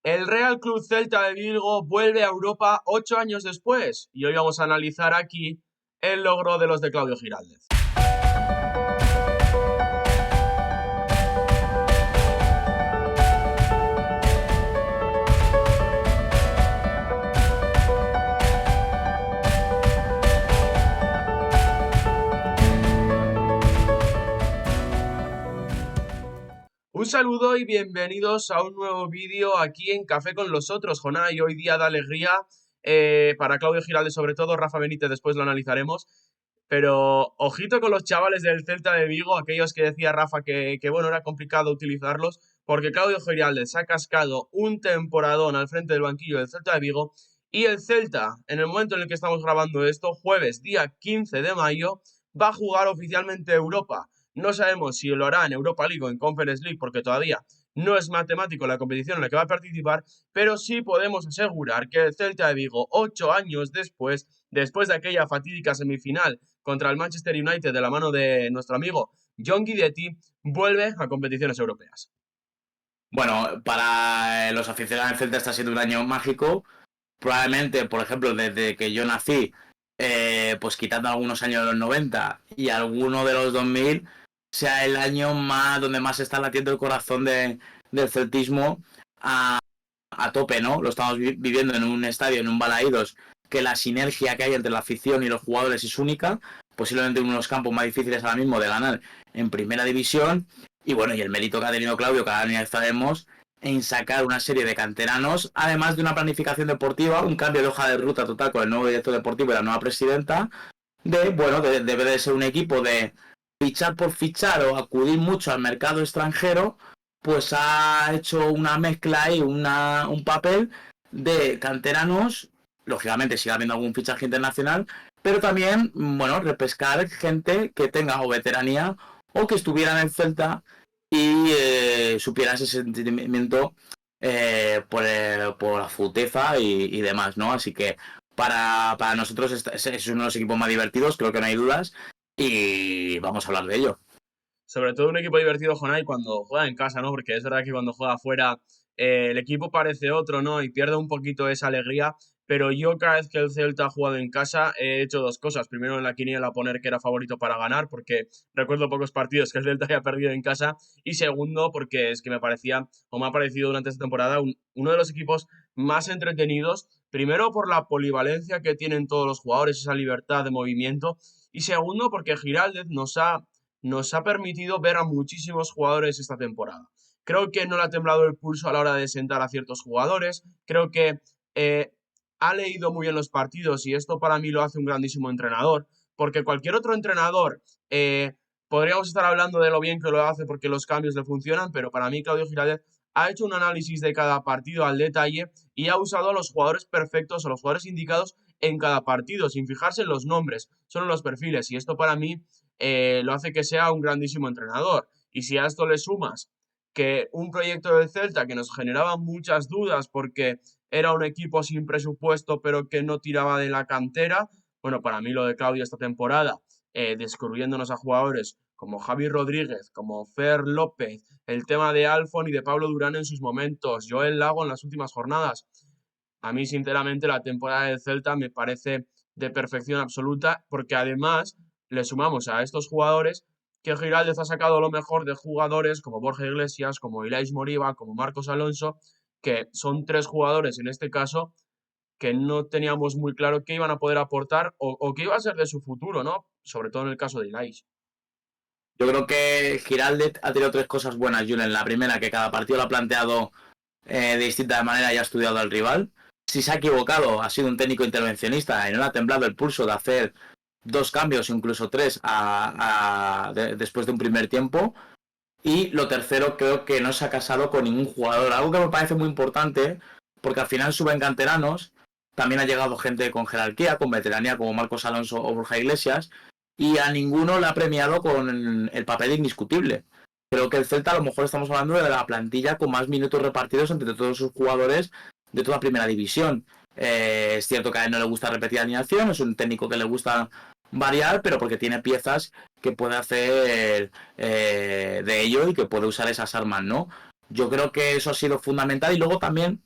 El Real Club Celta de Vigo vuelve a Europa 8 años después y hoy vamos a analizar aquí el logro de los de Claudio Giraldez. Un saludo y bienvenidos a un nuevo vídeo aquí en Café con los Otros, Jonah, y hoy día de alegría para Claudio Giraldez sobre todo, Rafa Benítez después lo analizaremos, pero ojito con los chavales del Celta de Vigo, aquellos que decía Rafa que bueno, era complicado utilizarlos, porque Claudio Giraldez ha cascado un temporadón al frente del banquillo del Celta de Vigo y el Celta, en el momento en el que estamos grabando esto, jueves, día 15 de mayo, va a jugar oficialmente Europa. No sabemos si lo hará en Europa League o en Conference League porque todavía no es matemático la competición en la que va a participar, pero sí podemos asegurar que el Celta de Vigo, 8 años después de aquella fatídica semifinal contra el Manchester United de la mano de nuestro amigo John Guidetti, vuelve a competiciones europeas. Bueno, para los aficionados del Celta está siendo un año mágico. Probablemente, por ejemplo, desde que yo nací, pues quitando algunos años de los 90 y alguno de los 2000, sea el año donde más está latiendo el corazón del celtismo a tope, ¿no? Lo estamos viviendo en un estadio, en un Balaídos, que la sinergia que hay entre la afición y los jugadores es única, posiblemente uno de los campos más difíciles ahora mismo de ganar en primera división. Y bueno, y el mérito que ha tenido Claudio, cada año sabemos, en sacar una serie de canteranos, además de una planificación deportiva, un cambio de hoja de ruta total con el nuevo director deportivo y la nueva presidenta, debe de ser un equipo de fichar por fichar o acudir mucho al mercado extranjero, pues ha hecho una mezcla y un papel de canteranos. Lógicamente sigue habiendo algún fichaje internacional, pero también, bueno, repescar gente que tenga o veteranía o que estuviera en el Celta y supiera ese sentimiento por la futeza y demás, ¿no? Así que para nosotros es uno de los equipos más divertidos, creo que no hay dudas, y vamos a hablar de ello. Sobre todo un equipo divertido, Jonay, cuando juega en casa, ¿no? Porque es verdad que cuando juega afuera el equipo parece otro, ¿no? Y pierde un poquito esa alegría. Pero yo cada vez que el Celta ha jugado en casa he hecho dos cosas. Primero en la quiniela poner que era favorito para ganar, porque recuerdo pocos partidos que el Celta haya perdido en casa. Y segundo, porque es que me parecía, o me ha parecido durante esta temporada, uno de los equipos más entretenidos. Primero por la polivalencia que tienen todos los jugadores, esa libertad de movimiento. Y segundo porque Giraldez nos ha permitido ver a muchísimos jugadores esta temporada. Creo que no le ha temblado el pulso a la hora de sentar a ciertos jugadores. Creo que ha leído muy bien los partidos y esto para mí lo hace un grandísimo entrenador. Porque cualquier otro entrenador podríamos estar hablando de lo bien que lo hace porque los cambios le funcionan, pero para mí Claudio Giraldez ha hecho un análisis de cada partido al detalle y ha usado a los jugadores perfectos, a los jugadores indicados en cada partido, sin fijarse en los nombres, solo en los perfiles. Y esto para mí lo hace que sea un grandísimo entrenador. Y si a esto le sumas que un proyecto del Celta que nos generaba muchas dudas porque era un equipo sin presupuesto pero que no tiraba de la cantera, bueno, para mí lo de Claudio esta temporada, descubriéndonos a jugadores como Javi Rodríguez, como Fer López, el tema de Alfon y de Pablo Durán en sus momentos, Joel Lago en las últimas jornadas. A mí, sinceramente, la temporada del Celta me parece de perfección absoluta, porque además le sumamos a estos jugadores que Giraldez ha sacado lo mejor de jugadores como Borja Iglesias, como Ilais Moriba, como Marcos Alonso, que son tres jugadores en este caso que no teníamos muy claro qué iban a poder aportar o qué iba a ser de su futuro, ¿no? Sobre todo en el caso de Ilais. Yo creo que Giraldez ha tenido tres cosas buenas, Julen. La primera, que cada partido lo ha planteado de distinta manera y ha estudiado al rival. Si se ha equivocado, ha sido un técnico intervencionista y no le ha temblado el pulso de hacer dos cambios, incluso tres, después de un primer tiempo. Y lo tercero, creo que no se ha casado con ningún jugador. Algo que me parece muy importante, porque al final suben canteranos. También ha llegado gente con jerarquía, con veteranía, como Marcos Alonso o Borja Iglesias. Y a ninguno le ha premiado con el papel indiscutible. Creo que el Celta, a lo mejor estamos hablando de la plantilla con más minutos repartidos entre todos sus jugadores de toda primera división. Es cierto que a él no le gusta repetir alineación, es un técnico que le gusta variar, pero porque tiene piezas que puede hacer de ello y que puede usar esas armas, ¿no? Yo creo que eso ha sido fundamental y luego también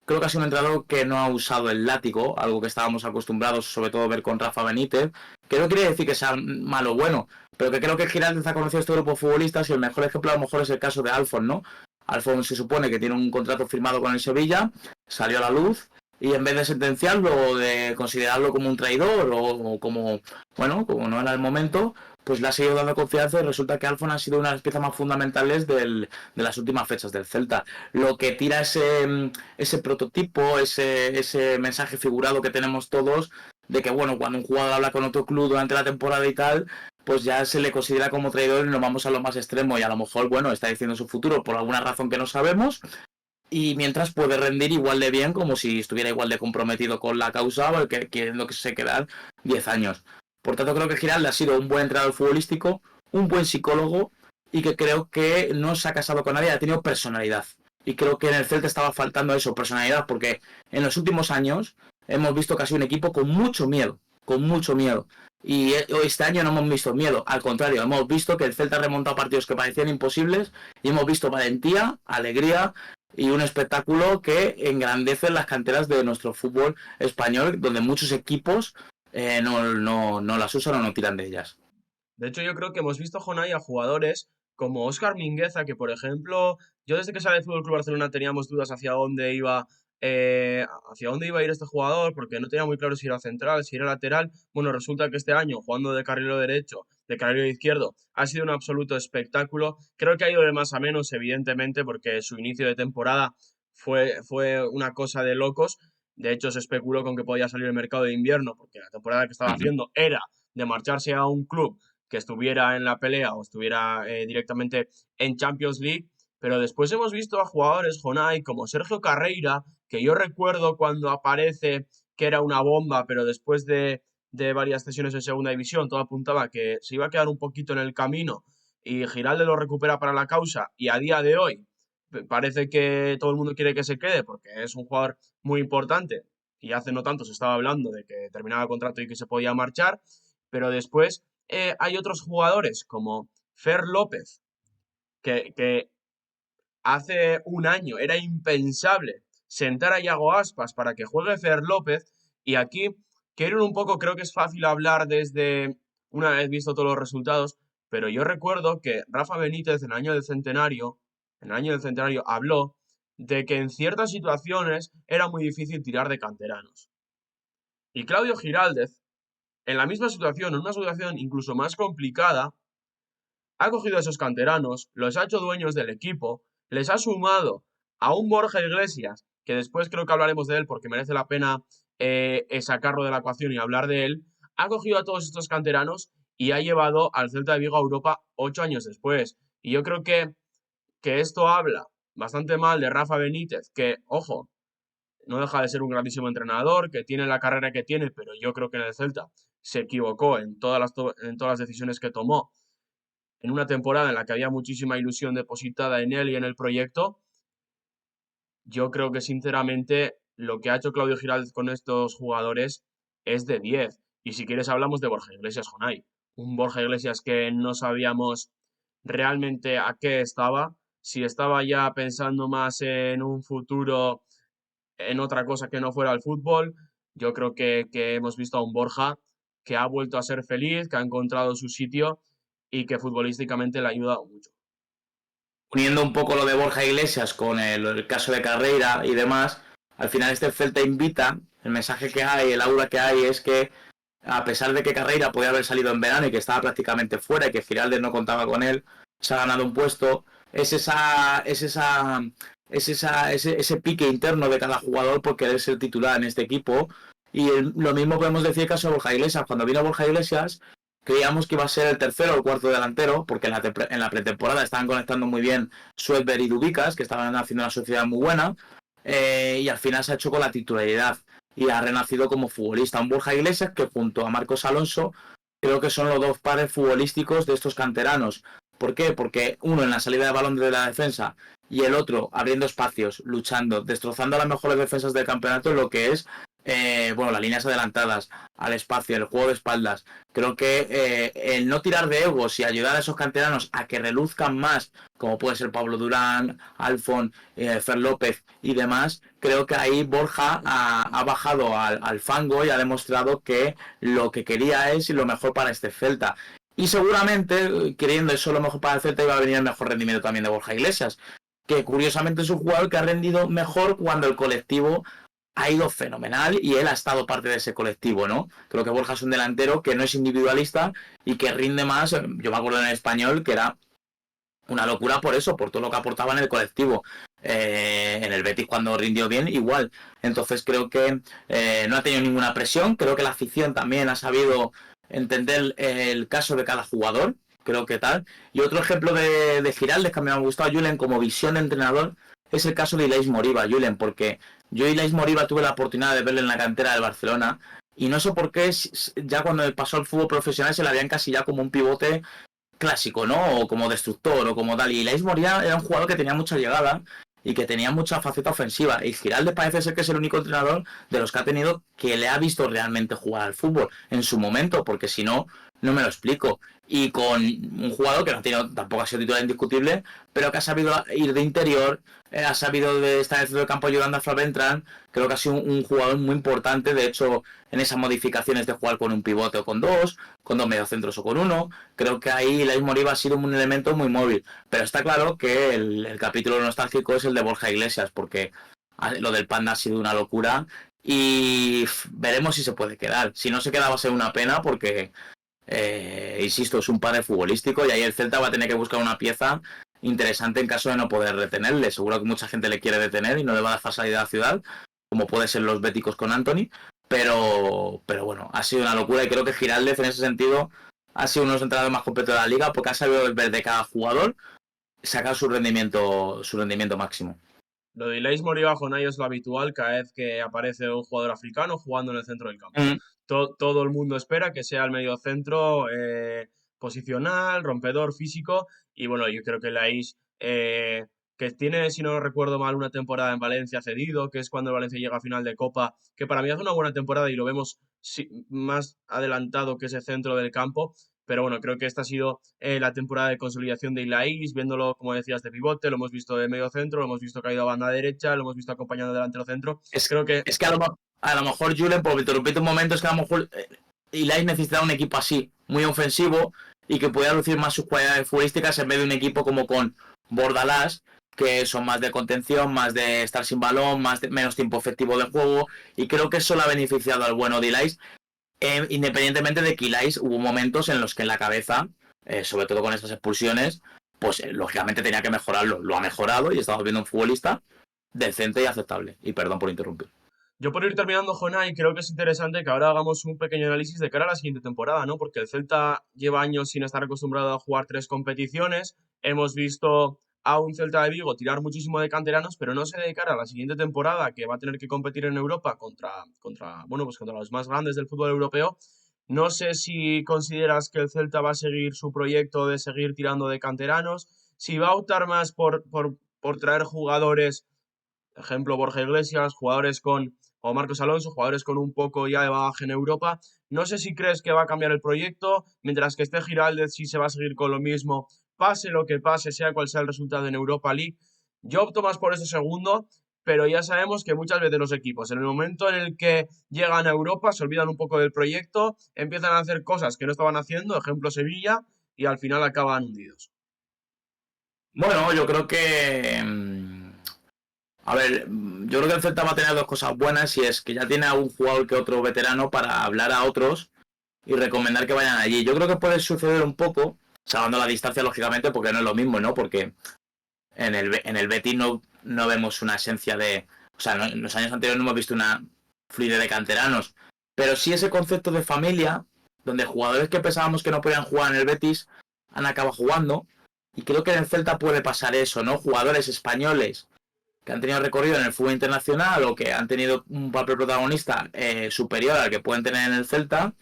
creo que ha sido un entrenador que no ha usado el látigo, algo que estábamos acostumbrados sobre todo a ver con Rafa Benítez, que no quiere decir que sea malo o bueno, pero que creo que Giraldez ha conocido a este grupo de futbolistas y el mejor ejemplo a lo mejor es el caso de Alfon, ¿no? Alfon se supone que tiene un contrato firmado con el Sevilla, salió a la luz y en vez de sentenciarlo o de considerarlo como un traidor o como, bueno, como no era el momento, pues le ha seguido dando confianza y resulta que Alfon ha sido una de las piezas más fundamentales de las últimas fechas del Celta. Lo que tira ese prototipo, ese mensaje figurado que tenemos todos de que, bueno, cuando un jugador habla con otro club durante la temporada y tal, pues ya se le considera como traidor y nos vamos a lo más extremo y a lo mejor, bueno, está diciendo su futuro por alguna razón que no sabemos y mientras puede rendir igual de bien como si estuviera igual de comprometido con la causa o que queriendo que se quedan 10 años. Por tanto, creo que Giraldo ha sido un buen entrenador futbolístico, un buen psicólogo y que creo que no se ha casado con nadie, ha tenido personalidad. Y creo que en el Celta estaba faltando eso, personalidad, porque en los últimos años hemos visto casi un equipo con mucho miedo, con mucho miedo. Y este año no hemos visto miedo, al contrario, hemos visto que el Celta ha remontado partidos que parecían imposibles y hemos visto valentía, alegría y un espectáculo que engrandece las canteras de nuestro fútbol español, donde muchos equipos no las usan o no tiran de ellas. De hecho, yo creo que hemos visto, Jonay, a jugadores como Óscar Mingueza, que por ejemplo, yo desde que sale del Fútbol Club Barcelona teníamos dudas hacia dónde iba a ir este jugador, porque no tenía muy claro si era central, si era lateral. Bueno, resulta que este año, jugando de carrilero derecho, de carrilero izquierdo, ha sido un absoluto espectáculo. Creo que ha ido de más a menos, evidentemente, porque su inicio de temporada fue una cosa de locos. De hecho, se especuló con que podía salir el mercado de invierno, porque la temporada que estaba haciendo era de marcharse a un club que estuviera en la pelea o estuviera directamente en Champions League, pero después hemos visto a jugadores, Jonay, como Sergio Carreira, que yo recuerdo cuando aparece que era una bomba, pero después de varias sesiones en segunda división, todo apuntaba que se iba a quedar un poquito en el camino y Giralde lo recupera para la causa y a día de hoy parece que todo el mundo quiere que se quede porque es un jugador muy importante y hace no tanto se estaba hablando de que terminaba el contrato y que se podía marchar, pero después hay otros jugadores como Fer López, que hace un año era impensable sentar a Yago Aspas para que juegue Fer López y aquí quiero ir un poco, creo que es fácil hablar desde una vez visto todos los resultados, pero yo recuerdo que Rafa Benítez en el año del centenario habló de que en ciertas situaciones era muy difícil tirar de canteranos. Y Claudio Giraldez, en la misma situación, en una situación incluso más complicada, ha cogido a esos canteranos, los ha hecho dueños del equipo, les ha sumado a un Borja Iglesias, que después creo que hablaremos de él porque merece la pena sacarlo de la ecuación y hablar de él, ha cogido a todos estos canteranos y ha llevado al Celta de Vigo a Europa 8 años después. Y yo creo que esto habla bastante mal de Rafa Benítez, que, ojo, no deja de ser un grandísimo entrenador, que tiene la carrera que tiene, pero yo creo que en el Celta se equivocó en todas las decisiones que tomó en una temporada en la que había muchísima ilusión depositada en él y en el proyecto. Yo creo que sinceramente lo que ha hecho Claudio Giraldez con estos jugadores es de 10. Y si quieres hablamos de Borja Iglesias, Jonay. Un Borja Iglesias que no sabíamos realmente a qué estaba, si estaba ya pensando más en un futuro, en otra cosa que no fuera el fútbol. Yo creo que hemos visto a un Borja que ha vuelto a ser feliz, que ha encontrado su sitio y que futbolísticamente le ha ayudado mucho. Uniendo un poco lo de Borja Iglesias con el caso de Carreira y demás, al final este Celta invita, el mensaje que hay, el aura que hay es que a pesar de que Carreira podía haber salido en verano y que estaba prácticamente fuera y que Giraldez no contaba con él, se ha ganado un puesto, ese pique interno de cada jugador por querer ser titular en este equipo. Y lo mismo podemos decir el caso de Borja Iglesias. Cuando vino Borja Iglesias, creíamos que iba a ser el tercero o el cuarto delantero, porque en la pretemporada estaban conectando muy bien Suedberg y Dubicas, que estaban haciendo una sociedad muy buena, y al final se ha hecho con la titularidad y ha renacido como futbolista. Un Borja Iglesias que junto a Marcos Alonso creo que son los dos pares futbolísticos de estos canteranos. ¿Por qué? Porque uno en la salida de balón de la defensa y el otro abriendo espacios, luchando, destrozando las mejores defensas del campeonato, lo que es bueno, las líneas adelantadas, al espacio, el juego de espaldas. Creo que el no tirar de egos y ayudar a esos canteranos a que reluzcan más, como puede ser Pablo Durán, Alfon, Fer López y demás, creo que ahí Borja ha bajado al fango y ha demostrado que lo que quería es lo mejor para este Celta. Y seguramente, queriendo eso lo mejor para el Celta, iba a venir el mejor rendimiento también de Borja Iglesias, que curiosamente es un jugador que ha rendido mejor cuando el colectivo ha ido fenomenal y él ha estado parte de ese colectivo, ¿no? Creo que Borja es un delantero que no es individualista y que rinde más. Yo me acuerdo en el Español que era una locura por eso, por todo lo que aportaba en el colectivo. En el Betis cuando rindió bien, igual. Entonces creo que no ha tenido ninguna presión. Creo que la afición también ha sabido entender el caso de cada jugador. Creo que tal. Y otro ejemplo de Giraldes que me ha gustado, Julen, como visión de entrenador, es el caso de Ilais Moriba, Julen, porque yo Ilais Moriba tuve la oportunidad de verle en la cantera del Barcelona y no sé por qué ya cuando pasó al fútbol profesional se le había encasillado como un pivote clásico, ¿no? O como destructor o como tal. Y Ilais Moriba era un jugador que tenía mucha llegada y que tenía mucha faceta ofensiva. Y Giraldes parece ser que es el único entrenador de los que ha tenido que le ha visto realmente jugar al fútbol en su momento, porque si no, no me lo explico. Y con un jugador que no ha tenido, tampoco ha sido titular indiscutible, pero que ha sabido ir de interior, ha sabido de estar en el centro del campo ayudando a Fran Beltrán. Creo que ha sido un jugador muy importante, de hecho, en esas modificaciones de jugar con un pivote o con dos mediocentros o con uno. Creo que ahí Ilais Moriba ha sido un elemento muy móvil. Pero está claro que el capítulo nostálgico es el de Borja Iglesias, porque lo del Panda ha sido una locura y veremos si se puede quedar. Si no se queda va a ser una pena porque, insisto, es un padre futbolístico y ahí el Celta va a tener que buscar una pieza interesante en caso de no poder retenerle. Seguro que mucha gente le quiere detener y no le va a dejar salir de la ciudad, como puede ser los béticos con Anthony. Pero bueno, ha sido una locura y creo que Giraldez en ese sentido ha sido uno de los entrenadores más completos de la liga porque ha sabido ver de cada jugador sacar su rendimiento máximo. Lo de Ilais Moriba Jonay es lo habitual cada vez que aparece un jugador africano jugando en el centro del campo. Mm. Todo el mundo espera que sea el medio centro posicional, rompedor, físico. Y bueno, yo creo que Ilais, que tiene, si no recuerdo mal, una temporada en Valencia cedido, que es cuando el Valencia llega a final de Copa, que para mí hace una buena temporada y lo vemos más adelantado que ese centro del campo. Pero bueno, creo que esta ha sido la temporada de consolidación de Ilaís, viéndolo, como decías, de pivote, lo hemos visto de medio centro, lo hemos visto caído a banda derecha, lo hemos visto acompañando delantero centro. Creo que Es que a lo mejor Julen, por interrumpirte un momento, es que a lo mejor Ilais necesitaba un equipo así, muy ofensivo y que pudiera lucir más sus cualidades futbolísticas en vez de un equipo como con Bordalás, que son más de contención, más de estar sin balón, menos tiempo efectivo de juego, y creo que eso le ha beneficiado al bueno de Ilais, independientemente de que Ilais hubo momentos en los que en la cabeza, sobre todo con estas expulsiones, pues lógicamente tenía que mejorarlo. Lo ha mejorado y estamos viendo un futbolista decente y aceptable. Y perdón por interrumpir. yo por ir terminando, Jonay, creo que es interesante que ahora hagamos un pequeño análisis de cara a la siguiente temporada, ¿no? Porque el Celta lleva años sin estar acostumbrado a jugar 3 competiciones. Hemos visto a un Celta de Vigo tirar muchísimo de canteranos, pero no sé de cara a la siguiente temporada, que va a tener que competir en Europa bueno, pues contra los más grandes del fútbol europeo. No sé si consideras que el Celta va a seguir su proyecto de seguir tirando de canteranos, si va a optar más por traer jugadores, ejemplo Borja Iglesias, jugadores o Marcos Alonso, jugadores con un poco ya de bagaje en Europa. No sé si crees que va a cambiar el proyecto, mientras que esté Giraldez, si se va a seguir con lo mismo, pase lo que pase, sea cual sea el resultado en Europa League. Yo opto más por eso segundo, pero ya sabemos que muchas veces los equipos, en el momento en el que llegan a Europa, se olvidan un poco del proyecto, empiezan a hacer cosas que no estaban haciendo, ejemplo Sevilla, y al final acaban hundidos. Bueno, yo creo que... A ver, yo creo que el Celta va a tener dos cosas buenas y es que ya tiene a un jugador que otro veterano para hablar a otros y recomendar que vayan allí. Yo creo que puede suceder un poco, salvando la distancia lógicamente, porque no es lo mismo, ¿no? Porque en el Betis no vemos una esencia de... O sea, en los años anteriores no hemos visto una fluidez de canteranos. Pero sí ese concepto de familia, donde jugadores que pensábamos que no podían jugar en el Betis han acabado jugando. Y creo que en el Celta puede pasar eso, ¿no? Jugadores españoles que han tenido recorrido en el fútbol internacional o que han tenido un papel protagonista superior al que pueden tener en el Celta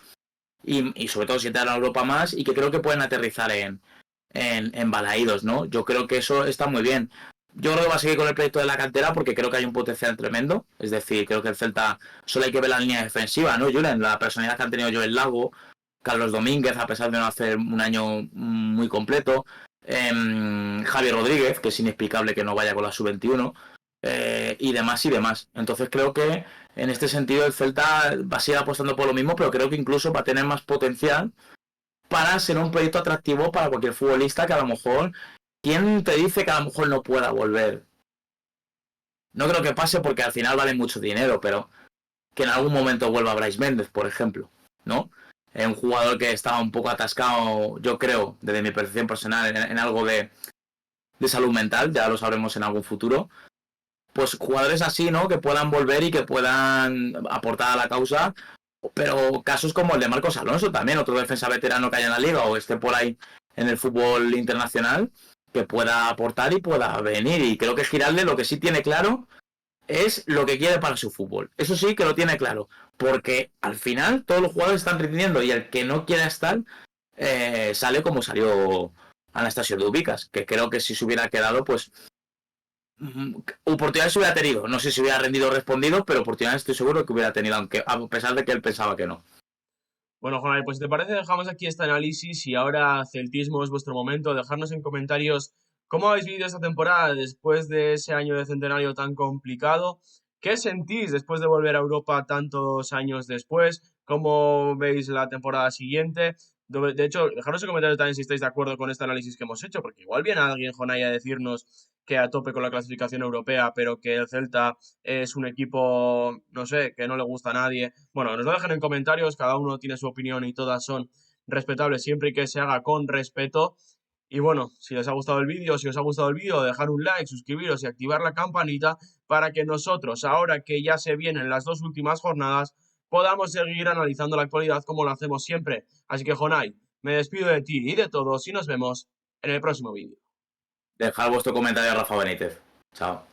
y sobre todo si entran a Europa más y que creo que pueden aterrizar en Balaídos, ¿no? Yo creo que eso está muy bien. Yo creo que va a seguir con el proyecto de la cantera porque creo que hay un potencial tremendo. Es decir, creo que el Celta solo hay que ver la línea defensiva, ¿no, Julen? La personalidad que han tenido Joel Lago, Carlos Domínguez, a pesar de no hacer un año muy completo. Javier Rodríguez, que es inexplicable que no vaya con la sub-21. Y demás y demás. Entonces creo que en este sentido el Celta va a seguir apostando por lo mismo, pero creo que incluso va a tener más potencial para ser un proyecto atractivo para cualquier futbolista que a lo mejor... ¿Quién te dice que a lo mejor no pueda volver? No creo que pase porque al final vale mucho dinero, pero que en algún momento vuelva Brais Méndez, por ejemplo, ¿no? Un jugador que estaba un poco atascado, yo creo, desde mi percepción personal, en algo de salud mental, ya lo sabremos en algún futuro. Pues jugadores así, ¿no? Que puedan volver y que puedan aportar a la causa. Pero casos como el de Marcos Alonso también, otro defensa veterano que haya en la liga o esté por ahí en el fútbol internacional, que pueda aportar y pueda venir. Y creo que Giralde lo que sí tiene claro es lo que quiere para su fútbol. Eso sí que lo tiene claro. Porque al final todos los jugadores están rindiendo y el que no quiera estar sale como salió Anastasio Dubicas, que creo que si se hubiera quedado, pues oportunidades hubiera tenido. No sé si hubiera rendido o respondido, pero oportunidades estoy seguro que hubiera tenido, aunque a pesar de que él pensaba que no. Bueno, Jonay, pues si te parece, dejamos aquí este análisis y ahora celtismo es vuestro momento. Dejarnos en comentarios cómo habéis vivido esta temporada después de ese año de centenario tan complicado. ¿Qué sentís después de volver a Europa tantos años después? ¿Cómo veis la temporada siguiente? De hecho, dejadnos en comentarios también si estáis de acuerdo con este análisis que hemos hecho, porque igual viene alguien, Jonay, a decirnos que a tope con la clasificación europea, pero que el Celta es un equipo, no sé, que no le gusta a nadie. Bueno, nos lo dejan en comentarios, cada uno tiene su opinión y todas son respetables siempre y que se haga con respeto. Y bueno, si les ha gustado el vídeo, si os ha gustado el vídeo, dejar un like, suscribiros y activar la campanita para que nosotros, ahora que ya se vienen las dos últimas jornadas, podamos seguir analizando la actualidad como lo hacemos siempre. Así que, Jonay, me despido de ti y de todos y nos vemos en el próximo vídeo. Dejad vuestro comentario a Rafa Benítez. Chao.